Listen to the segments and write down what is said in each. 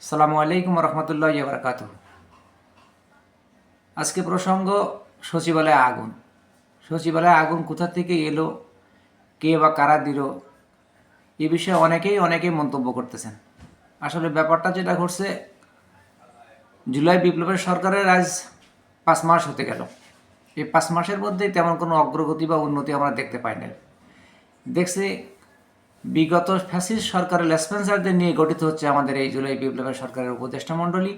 আসসালামু আলাইকুম রহমতুল্লাহ বারাকাতু। আজকে প্রসঙ্গ সচিবালয়ে আগুন। সচিবালয়ে আগুন কোথা থেকে এলো, কে বা কারা দিল, এ বিষয়ে অনেকেই মন্তব্য করতেছেন। আসলে ব্যাপারটা যেটা ঘটছে, জুলাই বিপ্লবের সরকারের আজ 5 মাস হতে গেল। এই 5 মাসের মধ্যেই তেমন কোনো অগ্রগতি বা উন্নতি আমরা দেখতে পাই না। দেখছি বিগত ফ্যাসিস্ট সরকারের লেসপেন্সারদের নিয়ে গঠিত হচ্ছে আমাদের এই জুলাই বিপ্লবের সরকারের উপদেষ্টা মণ্ডলী,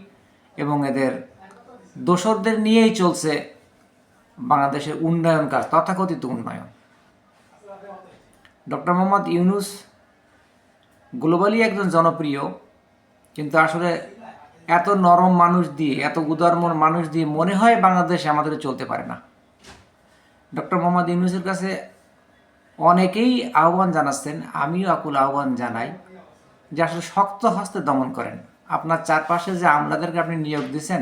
এবং এদের দোসরদের নিয়েই চলছে বাংলাদেশের উন্নয়ন কাজ, তথাকথিত উন্নয়ন। ডক্টর মোহাম্মদ ইউনূস গ্লোবালি একজন জনপ্রিয়, কিন্তু আসলে এত নরম মানুষ দিয়ে, এত উদারমন মানুষ দিয়ে মনে হয় বাংলাদেশে আমাদের চলতে পারে না। ডক্টর মোহাম্মদ ইউনূসের কাছে অনেকেই আহ্বান জানাচ্ছেন, আমিও আকুল আহ্বান জানাই যে আসলে শক্ত হস্তে দমন করেন। আপনার চারপাশে যে আমলাদেরকে আপনি নিয়োগ দিয়েছেন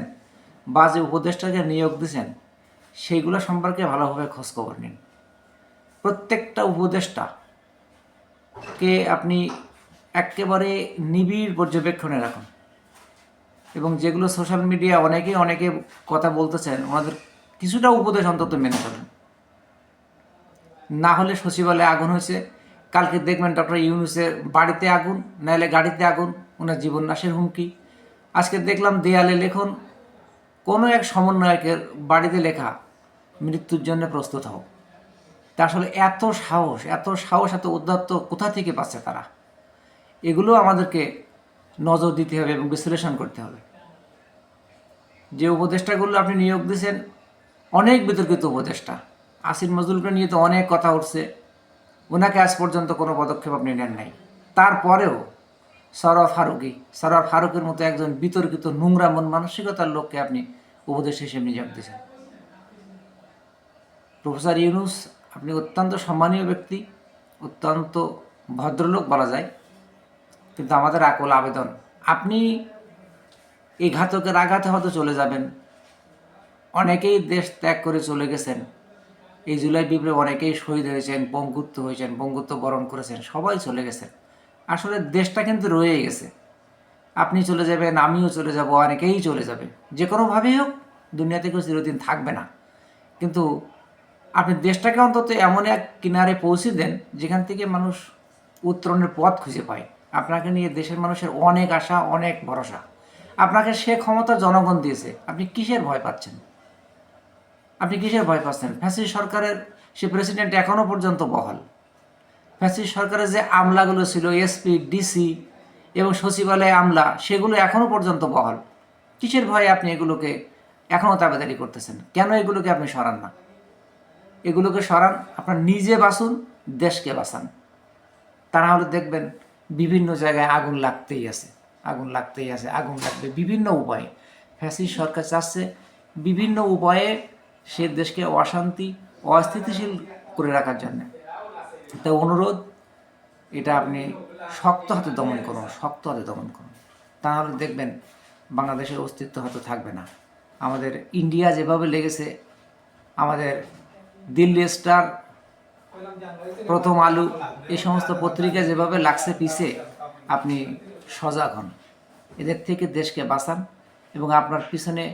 বা যে উপদেষ্টাকে নিয়োগ দিয়েছেন, সেইগুলো সম্পর্কে ভালোভাবে খোঁজখবর নিন। প্রত্যেকটা উপদেষ্টাকে আপনি একেবারে নিবিড় পর্যবেক্ষণে রাখুন, এবং যেগুলো সোশ্যাল মিডিয়া অনেকে কথা বলতেছেন, ওনাদের কিছুটা উপদেশ অন্তত মেনে চলেন। না হলে সচিবালয়ে আগুন হয়েছে, কালকে দেখবেন ডক্টর ইউনূসের বাড়িতে আগুন, নাহলে গাড়িতে আগুন, ওনার জীবন নাশের হুমকি। আজকে দেখলাম দেয়ালে লেখন, কোনো এক সমন্বয়কের বাড়িতে লেখা, মৃত্যুর জন্য প্রস্তুত হও। তা আসলে এত সাহস, এত উদ্ধত্ত কোথা থেকে পাচ্ছে তারা? এগুলো আমাদেরকে নজর দিতে হবে এবং বিশ্লেষণ করতে হবে। যে উপদেষ্টাগুলো আপনি নিয়োগ দিয়েছেন, অনেক বিতর্কিত উপদেষ্টা। আসির নজরুলকে নিয়ে তো অনেক কথা উঠছে, ওনাকে আজ পর্যন্ত কোনো পদক্ষেপ আপনি নেন নাই। তারপরেও সরোয়ার ফারুকের মতো একজন বিতর্কিত নোংরা মন মানসিকতার লোককে আপনি উপদেশ হিসেবে নিয়োগ দিয়েছেন। প্রফেসর ইউনূস, আপনি অত্যন্ত সম্মানীয় ব্যক্তি, অত্যন্ত ভদ্রলোক বলা যায়, কিন্তু আমাদের আকুল আবেদন, আপনি এই ঘাতকের আঘাতে হয়তো চলে যাবেন। অনেকেই দেশ ত্যাগ করে চলে গেছেন। এই জুলাই বিপ্লবে অনেকেই শহীদ হয়েছেন, পঙ্গুত্ব বরণ করেছেন, সবাই চলে গেছেন। আসলে দেশটা কিন্তু রয়েই গেছে। আপনি চলে যাবেন, আমিও চলে যাব, অনেকেই চলে যাবে, যে কোনোভাবেই হোক দুনিয়াতে কেউ চিরদিন থাকবে না। কিন্তু আপনি দেশটাকে অন্তত এমন এক কিনারে পৌঁছে দেন যেখান থেকে মানুষ উত্তরণের পথ খুঁজে পায়। আপনাকে নিয়ে দেশের মানুষের অনেক আশা, অনেক ভরসা। আপনাকে সে ক্ষমতা জনগণ দিয়েছে, আপনি কিসের ভয় পাচ্ছেন? ফ্যাসিস্ট সরকারের সে প্রেসিডেন্ট এখনও পর্যন্ত বহাল। ফ্যাসিস্ট সরকারের যে আমলাগুলো ছিল, এসপি, ডিসি এবং সচিবালয়ে আমলা, সেগুলো এখনও পর্যন্ত বহাল। কিসের ভয়ে আপনি এগুলোকে এখনও তাবেদারি করতেছেন? কেন এগুলোকে আপনি সরান না? এগুলোকে সরান, আপনার নিজে বাঁচুন, দেশকে বাঁচান। তা না হলে দেখবেন বিভিন্ন জায়গায় আগুন লাগতেই আছে, আগুন লাগবে বিভিন্ন উপায়ে। ফ্যাসিস্ট সরকার চাচ্ছে বিভিন্ন উপায়ে সে দেশকে অশান্তি, অস্থিতিশীল করে রাখার জন্য। তাই অনুরোধ, এটা আপনি শক্ত হাতে দমন করুন। তা নাহলে দেখবেন বাংলাদেশের অস্তিত্ব হয়তো থাকবে না। আমাদের ইন্ডিয়া যেভাবে লেগেছে, আমাদের দিল্লি স্টার, প্রথম আলো, এই সমস্ত পত্রিকা যেভাবে লাগছে পিছে, আপনি সজাগ হন, এদের থেকে দেশকে বাঁচান। এবং আপনার পিছনে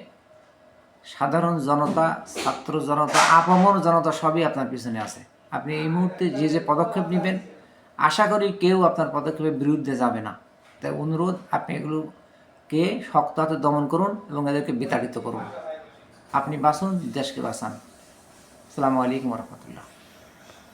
সাধারণ জনতা, ছাত্র জনতা, আপামর জনতা সবই আপনার পিছনে আছে। আপনি এই মুহূর্তে যে পদক্ষেপ নেবেন, আশা করি কেউ আপনার পদক্ষেপের বিরুদ্ধে যাবে না। তাই অনুরোধ, আপনি এগুলোকে শক্ত হাতে দমন করুন এবং এদেরকে বিতাড়িত করুন। আপনি বাঁচুন, দেশকে বাঁচান। আসসালামু আলাইকুম রহমতুল্লাহ।